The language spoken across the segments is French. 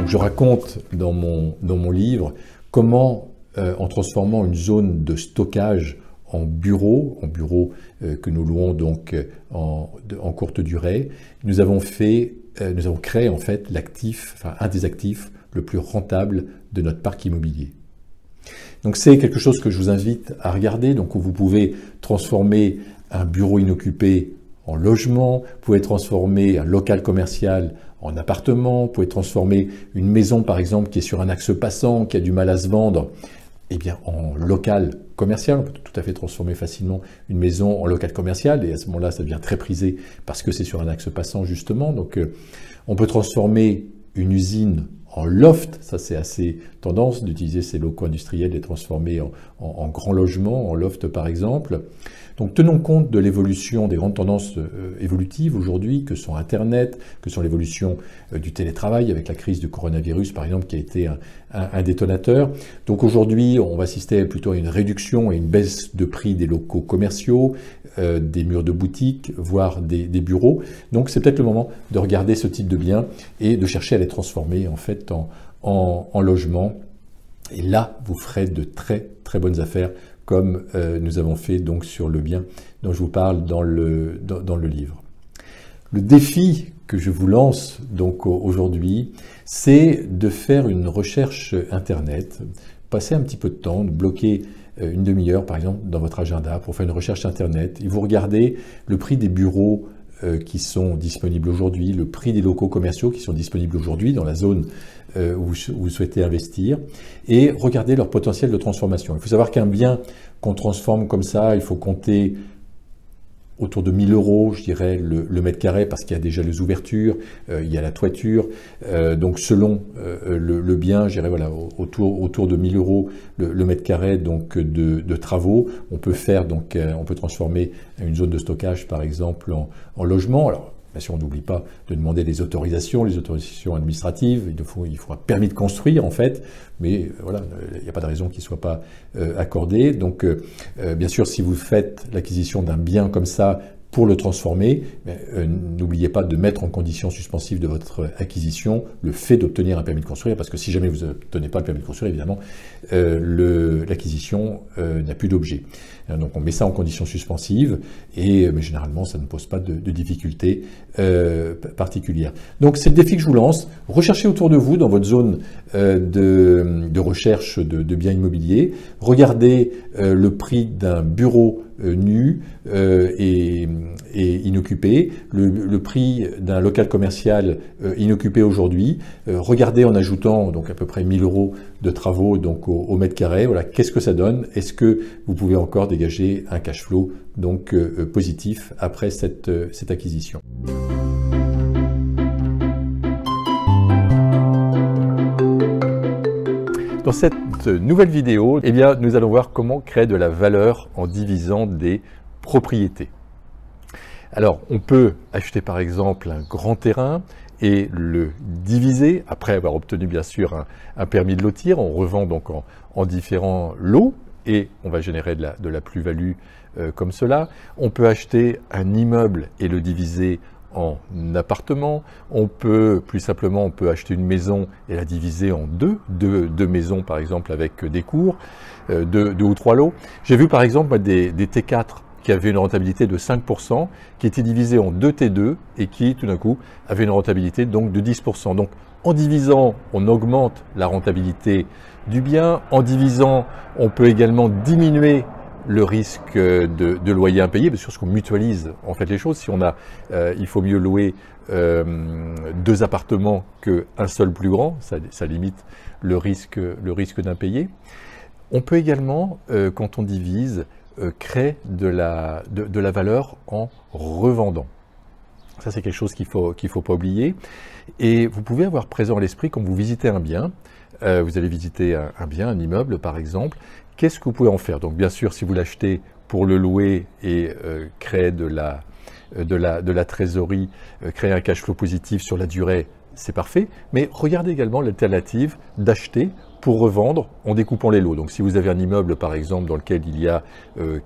Donc je raconte dans mon livre comment, en transformant une zone de stockage en bureau que nous louons donc en courte durée, nous avons créé en fait un des actifs le plus rentable de notre parc immobilier. Donc c'est quelque chose que je vous invite à regarder, donc où vous pouvez transformer un bureau inoccupé en logement, vous pouvez transformer un local commercial en appartement, vous pouvez transformer une maison par exemple qui est sur un axe passant, qui a du mal à se vendre, eh bien en local commercial. On peut tout à fait transformer facilement une maison en local commercial et à ce moment-là ça devient très prisé parce que c'est sur un axe passant justement. Donc on peut transformer une usine en loft, ça c'est assez tendance d'utiliser ces locaux industriels et les transformer en grands logements, en loft par exemple. Donc tenons compte de l'évolution des grandes tendances évolutives aujourd'hui, que sont Internet, que sont l'évolution du télétravail avec la crise du coronavirus par exemple qui a été un détonateur. Donc aujourd'hui on va assister plutôt à une réduction et une baisse de prix des locaux commerciaux, des murs de boutiques, voire des bureaux. Donc c'est peut-être le moment de regarder ce type de biens et de chercher à les transformer en fait en logement. Et là vous ferez de très très bonnes affaires comme nous avons fait donc sur le bien dont je vous parle dans le livre. Le défi que je vous lance donc aujourd'hui, c'est de faire une recherche Internet, passer un petit peu de temps, de bloquer une demi-heure par exemple dans votre agenda pour faire une recherche Internet et vous regardez le prix des bureaux qui sont disponibles aujourd'hui, le prix des locaux commerciaux qui sont disponibles aujourd'hui dans la zone où vous souhaitez investir et regardez leur potentiel de transformation. Il faut savoir qu'un bien qu'on transforme comme ça, il faut compter autour de 1 000 €, je dirais, le mètre carré, parce qu'il y a déjà les ouvertures, il y a la toiture. Donc selon le bien, je dirais voilà, autour de 1 000 € le mètre carré donc, de travaux. On peut transformer une zone de stockage, par exemple, en logement. Alors, bien sûr, on n'oublie pas de demander les autorisations administratives. Il faut un permis de construire, en fait, mais voilà, il n'y a pas de raison qu'il ne soit pas accordé. Donc, bien sûr, si vous faites l'acquisition d'un bien comme ça pour le transformer, n'oubliez pas de mettre en condition suspensive de votre acquisition le fait d'obtenir un permis de construire, parce que si jamais vous n'obtenez pas le permis de construire, évidemment, l'acquisition n'a plus d'objet. Donc on met ça en condition suspensive, mais généralement ça ne pose pas de difficultés particulières. Donc c'est le défi que je vous lance. Recherchez autour de vous, dans votre zone de recherche de biens immobiliers. Regardez le prix d'un bureau nu et inoccupé, le prix d'un local commercial inoccupé aujourd'hui. Regardez en ajoutant donc à peu près 1 000 € de travaux donc au mètre carré. Voilà, qu'est-ce que ça donne? Est-ce que vous pouvez encore dégager un cash flow donc positif après cette acquisition? Dans cette nouvelle vidéo, eh bien, nous allons voir comment créer de la valeur en divisant des propriétés. Alors, on peut acheter par exemple un grand terrain et le diviser, après avoir obtenu bien sûr un permis de lotir. On revend donc en différents lots et on va générer de la plus-value comme cela. On peut acheter un immeuble et le diviser en appartements. On peut, plus simplement, on peut acheter une maison et la diviser en deux maisons par exemple avec des cours, deux ou trois lots. J'ai vu par exemple des T4 qui avaient une rentabilité de 5%, qui étaient divisés en 2 T2 et qui tout d'un coup avaient une rentabilité donc de 10%. Donc en divisant, on augmente la rentabilité du bien. En divisant, on peut également diminuer le risque de loyer impayé, parce qu'on mutualise en fait les choses. Si on a, il faut mieux louer 2 appartements qu'un seul plus grand, ça limite le risque d'impayé. On peut également, quand on divise, créer de la valeur en revendant. Ça, c'est quelque chose qu'il faut pas oublier. Et vous pouvez avoir présent à l'esprit quand vous visitez un bien, vous allez visiter un bien, un immeuble par exemple, qu'est-ce que vous pouvez en faire? Donc bien sûr, si vous l'achetez pour le louer et créer de la trésorerie, créer un cash flow positif sur la durée, c'est parfait. Mais regardez également l'alternative d'acheter pour revendre en découpant les lots. Donc si vous avez un immeuble par exemple dans lequel il y a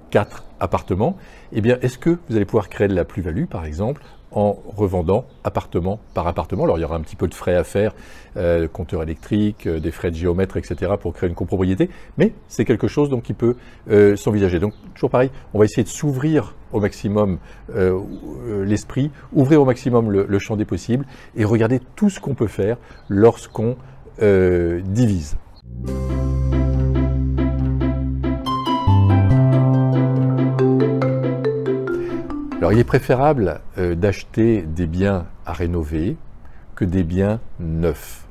4 appartements, eh bien est-ce que vous allez pouvoir créer de la plus-value par exemple en revendant appartement par appartement? Alors il y aura un petit peu de frais à faire, compteur électrique, des frais de géomètre, etc. pour créer une copropriété, mais c'est quelque chose donc qui peut s'envisager. Donc toujours pareil, on va essayer de s'ouvrir au maximum l'esprit, ouvrir au maximum le champ des possibles et regarder tout ce qu'on peut faire lorsqu'on divise. Alors il est préférable d'acheter des biens à rénover que des biens neufs.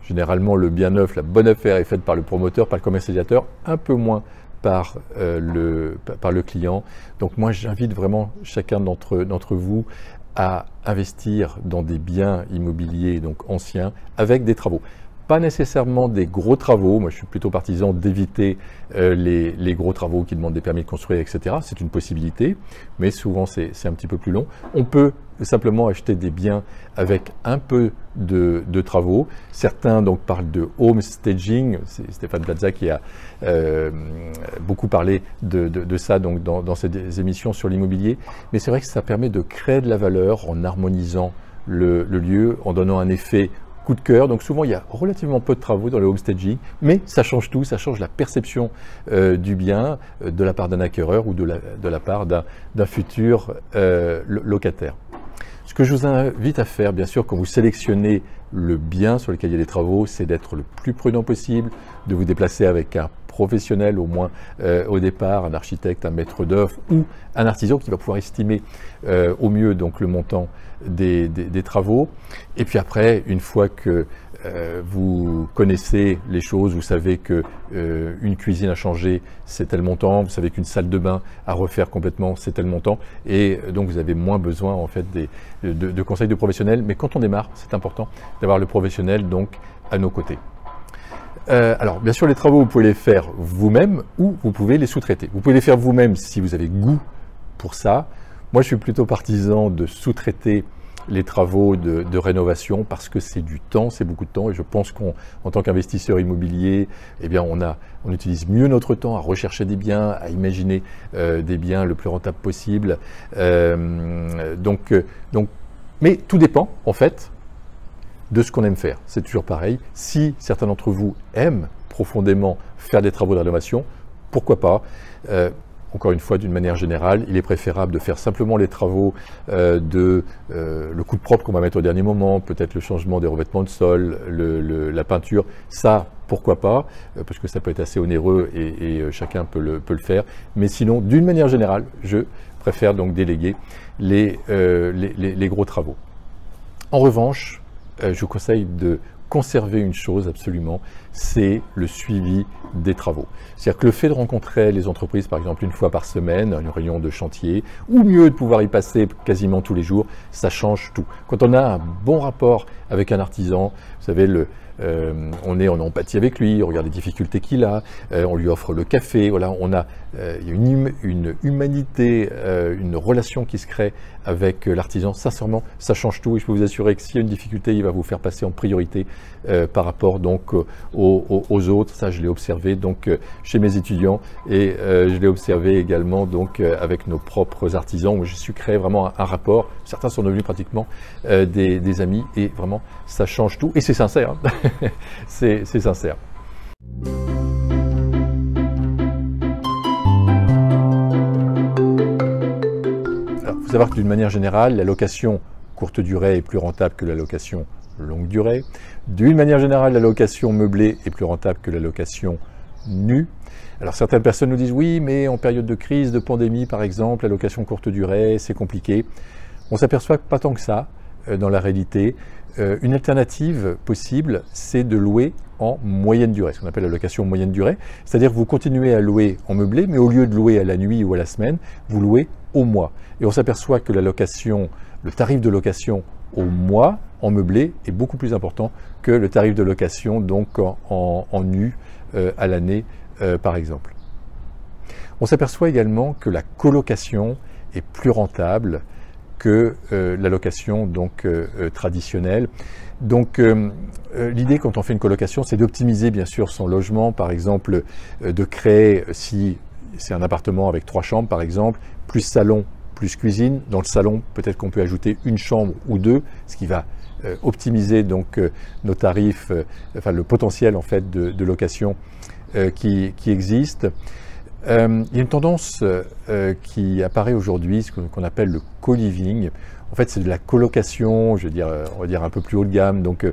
Généralement le bien neuf, la bonne affaire est faite par le promoteur, par le commercialisateur, un peu moins par le client. Donc moi j'invite vraiment chacun d'entre vous à investir dans des biens immobiliers donc anciens avec des travaux. Pas nécessairement des gros travaux, moi je suis plutôt partisan d'éviter les gros travaux qui demandent des permis de construire, etc. C'est une possibilité, mais souvent c'est un petit peu plus long. On peut simplement acheter des biens avec un peu de travaux. Certains donc parlent de home staging, c'est Stéphane Plaza qui a beaucoup parlé de ça donc dans ses émissions sur l'immobilier, mais c'est vrai que ça permet de créer de la valeur en harmonisant le lieu, en donnant un effet coup de cœur. Donc souvent il y a relativement peu de travaux dans le homestaging, mais ça change tout, ça change la perception du bien de la part d'un acquéreur ou de la part d'un futur locataire. Ce que je vous invite à faire, bien sûr, quand vous sélectionnez le bien sur lequel il y a des travaux, c'est d'être le plus prudent possible, de vous déplacer avec un professionnel au moins au départ, un architecte, un maître d'œuvre ou un artisan qui va pouvoir estimer au mieux donc le montant des travaux. Et puis après, une fois que vous connaissez les choses, vous savez que une cuisine à changer c'est tel montant, vous savez qu'une salle de bain à refaire complètement c'est tel montant, et donc vous avez moins besoin en fait de conseils de professionnels. Mais quand on démarre, c'est important d'avoir le professionnel donc à nos côtés. Alors bien sûr les travaux vous pouvez les faire vous-même ou vous pouvez les sous-traiter. Vous pouvez les faire vous-même si vous avez goût pour ça. Moi je suis plutôt partisan de sous-traiter les travaux de rénovation parce que c'est du temps, c'est beaucoup de temps, et je pense qu'en tant qu'investisseur immobilier, eh bien on utilise mieux notre temps à rechercher des biens, à imaginer des biens le plus rentable possible. Mais tout dépend en fait de ce qu'on aime faire. C'est toujours pareil. Si certains d'entre vous aiment profondément faire des travaux de rénovation, pourquoi pas? Encore une fois, d'une manière générale, il est préférable de faire simplement les travaux le coup de propre qu'on va mettre au dernier moment, peut-être le changement des revêtements de sol, la peinture. Ça, pourquoi pas, parce que ça peut être assez onéreux et chacun peut le faire. Mais sinon, d'une manière générale, je préfère donc déléguer les gros travaux. En revanche, je vous conseille de conserver une chose absolument, c'est le suivi des travaux. C'est-à-dire que le fait de rencontrer les entreprises, par exemple, une fois par semaine, une réunion de chantier, ou mieux de pouvoir y passer quasiment tous les jours, ça change tout. Quand on a un bon rapport avec un artisan, vous savez, on est en empathie avec lui, on regarde les difficultés qu'il a, on lui offre le café, voilà, il y a une humanité, une relation qui se crée avec l'artisan. Sincèrement, ça change tout, et je peux vous assurer que s'il y a une difficulté, il va vous faire passer en priorité par rapport donc aux autres. Ça, je l'ai observé donc chez mes étudiants, et je l'ai observé également donc avec nos propres artisans, où j'ai su créer vraiment un rapport. Certains sont devenus pratiquement des amis, et vraiment ça change tout, et c'est sincère, hein. C'est sincère. Alors, il faut savoir que d'une manière générale, la location courte durée est plus rentable que la location longue durée. D'une manière générale, la location meublée est plus rentable que la location nue. Alors certaines personnes nous disent oui, mais en période de crise, de pandémie par exemple, la location courte durée, c'est compliqué. On s'aperçoit pas tant que ça dans la réalité. Une alternative possible, c'est de louer en moyenne durée, ce qu'on appelle la location moyenne durée. C'est-à-dire que vous continuez à louer en meublé, mais au lieu de louer à la nuit ou à la semaine, vous louez au mois. Et on s'aperçoit que le tarif de location au mois en meublé est beaucoup plus important que le tarif de location donc en nu à l'année par exemple. On s'aperçoit également que la colocation est plus rentable que la location donc traditionnelle. Donc l'idée quand on fait une colocation, c'est d'optimiser bien sûr son logement, par exemple de créer, si c'est un appartement avec 3 chambres par exemple, plus salon, plus cuisine. Dans le salon, peut-être qu'on peut ajouter une chambre ou 2, ce qui va optimiser donc nos tarifs, enfin le potentiel en fait de location qui existe. Il y a une tendance qui apparaît aujourd'hui, ce qu'on appelle le co-living. En fait, c'est de la colocation, je veux dire, on va dire un peu plus haut de gamme, donc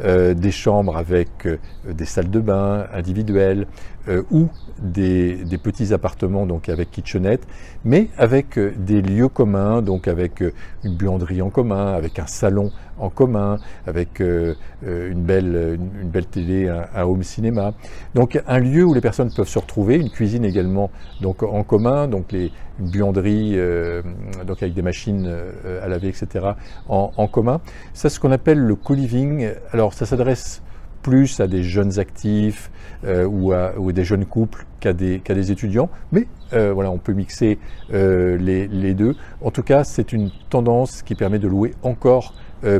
des chambres avec des salles de bain individuelles ou des petits appartements donc avec kitchenette, mais avec des lieux communs, donc avec une buanderie en commun, avec un salon en commun, avec une belle télé, un home cinéma. Donc un lieu où les personnes peuvent se retrouver, une cuisine également donc en commun, donc une buanderie donc avec des machines à laver, etc. en commun. Ça, c'est ce qu'on appelle le co-living. Alors ça s'adresse plus à des jeunes actifs ou à des jeunes couples qu'à des étudiants, mais voilà, on peut mixer les deux. En tout cas, c'est une tendance qui permet de louer encore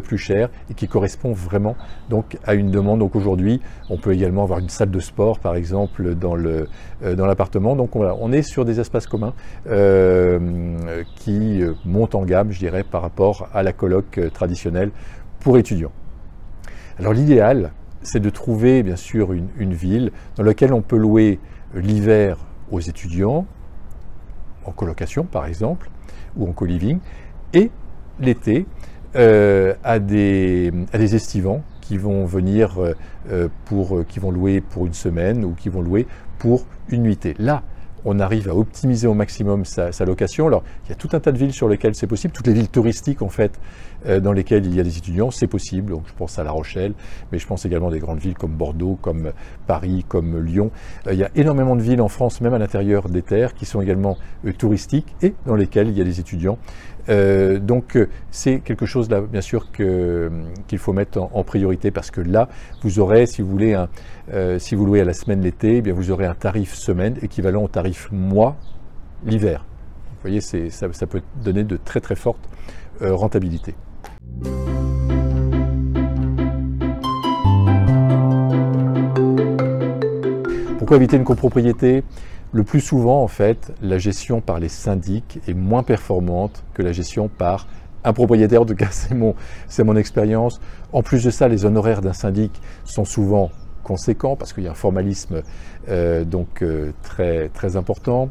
plus cher et qui correspond vraiment donc à une demande. Donc aujourd'hui, on peut également avoir une salle de sport par exemple dans l'appartement. Donc voilà, on est sur des espaces communs qui montent en gamme, je dirais, par rapport à la coloc traditionnelle pour étudiants. Alors l'idéal, c'est de trouver bien sûr une ville dans laquelle on peut louer l'hiver aux étudiants, en colocation par exemple, ou en co-living, et l'été à des estivants qui vont venir qui vont louer pour une semaine ou qui vont louer pour une nuitée. Là, on arrive à optimiser au maximum sa location. Alors, il y a tout un tas de villes sur lesquelles c'est possible. Toutes les villes touristiques, en fait, dans lesquelles il y a des étudiants, c'est possible. Donc, je pense à La Rochelle, mais je pense également à des grandes villes comme Bordeaux, comme Paris, comme Lyon. Il y a énormément de villes en France, même à l'intérieur des terres, qui sont également touristiques et dans lesquelles il y a des étudiants. Donc c'est quelque chose là bien sûr qu'il faut mettre en priorité, parce que là vous aurez, si vous voulez, si vous louez à la semaine l'été, eh bien vous aurez un tarif semaine équivalent au tarif mois l'hiver. Vous voyez, ça peut donner de très très fortes rentabilités. Pourquoi éviter une copropriété ? Le plus souvent, en fait, la gestion par les syndics est moins performante que la gestion par un propriétaire. En tout cas, c'est mon expérience. En plus de ça, les honoraires d'un syndic sont souvent conséquents parce qu'il y a un formalisme très, très important.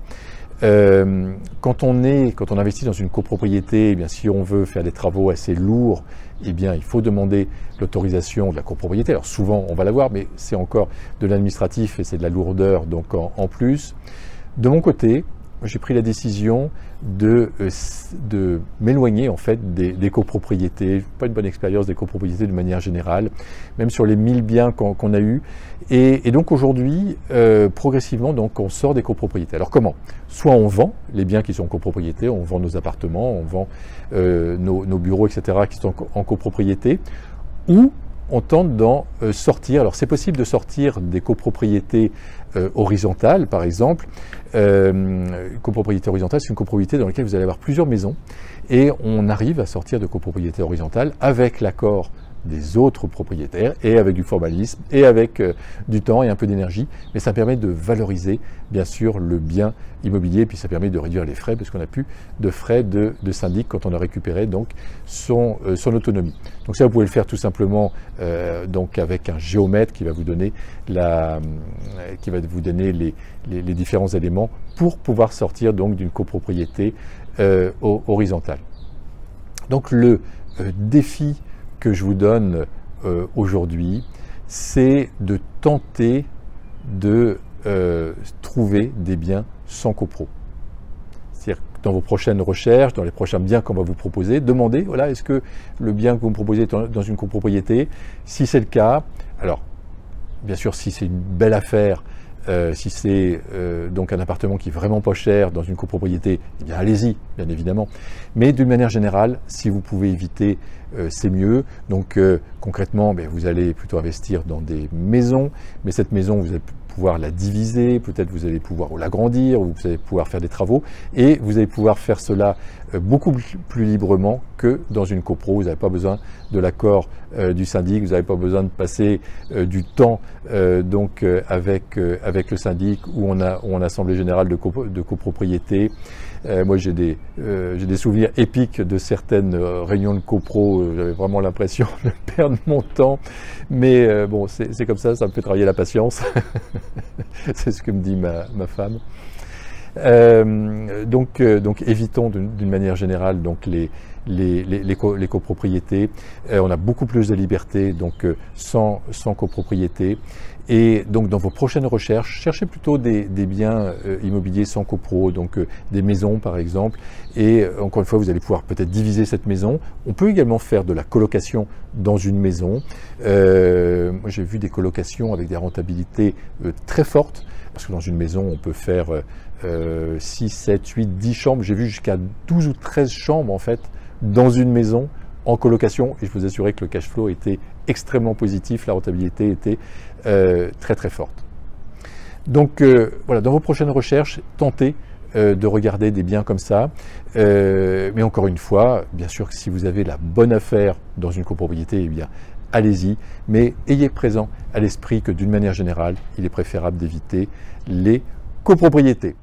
Quand on investit dans une copropriété, eh bien, si on veut faire des travaux assez lourds, eh bien, il faut demander l'autorisation de la copropriété. Alors souvent, on va l'avoir, mais c'est encore de l'administratif et c'est de la lourdeur donc en plus. De mon côté, j'ai pris la décision de m'éloigner en fait des copropriétés. Pas une bonne expérience des copropriétés de manière générale, même sur les 1000 biens qu'on a eus. Et donc aujourd'hui, progressivement, donc on sort des copropriétés. Alors comment ? Soit on vend les biens qui sont en copropriété, on vend nos appartements, on vend nos bureaux, etc. qui sont en copropriété, ou on tente d'en sortir. Alors c'est possible de sortir des copropriétés horizontales, par exemple. Une copropriété horizontale, c'est une copropriété dans laquelle vous allez avoir plusieurs maisons, et on arrive à sortir de copropriété horizontale avec l'accord des autres propriétaires et avec du formalisme et avec du temps et un peu d'énergie, mais ça permet de valoriser bien sûr le bien immobilier, puis ça permet de réduire les frais parce qu'on n'a plus de frais de syndic quand on a récupéré donc son autonomie. Donc ça, vous pouvez le faire tout simplement donc avec un géomètre qui va vous donner les différents éléments pour pouvoir sortir donc d'une copropriété horizontale. Donc le défi que je vous donne aujourd'hui, c'est de tenter de trouver des biens sans copro. C'est-à-dire que dans vos prochaines recherches, dans les prochains biens qu'on va vous proposer, demandez, voilà, est-ce que le bien que vous me proposez est dans une copropriété ? Si c'est le cas, alors bien sûr, si c'est une belle affaire, si c'est donc un appartement qui est vraiment pas cher dans une copropriété, eh bien allez-y, bien évidemment. Mais d'une manière générale, si vous pouvez éviter, c'est mieux. Donc concrètement, vous allez plutôt investir dans des maisons, mais cette maison, vous allez pouvoir la diviser, peut-être vous allez pouvoir l'agrandir, vous allez pouvoir faire des travaux, et vous allez pouvoir faire cela beaucoup plus librement que dans une copro. Vous n'avez pas besoin de l'accord du syndic, vous n'avez pas besoin de passer du temps avec le syndic ou en assemblée générale de copropriété. Moi, j'ai des souvenirs épiques de certaines réunions de copro. J'avais vraiment l'impression de perdre mon temps. Mais bon, c'est comme ça me fait travailler la patience. C'est ce que me dit ma femme. Donc évitons d'une manière générale donc les copropriétés. On a beaucoup plus de liberté donc sans copropriété. Et donc dans vos prochaines recherches, cherchez plutôt des biens immobiliers sans copro, donc des maisons par exemple. Et encore une fois, vous allez pouvoir peut-être diviser cette maison. On peut également faire de la colocation dans une maison. Moi j'ai vu des colocations avec des rentabilités très fortes, parce que dans une maison on peut faire 6, 7, 8, 10 chambres. J'ai vu jusqu'à 12 ou 13 chambres en fait dans une maison en colocation, et je vous assurais que le cash flow était extrêmement positif, la rentabilité était très très forte. Donc voilà, dans vos prochaines recherches, tentez de regarder des biens comme ça. Mais encore une fois, bien sûr que si vous avez la bonne affaire dans une copropriété, eh bien allez-y, mais ayez présent à l'esprit que d'une manière générale, il est préférable d'éviter les copropriétés.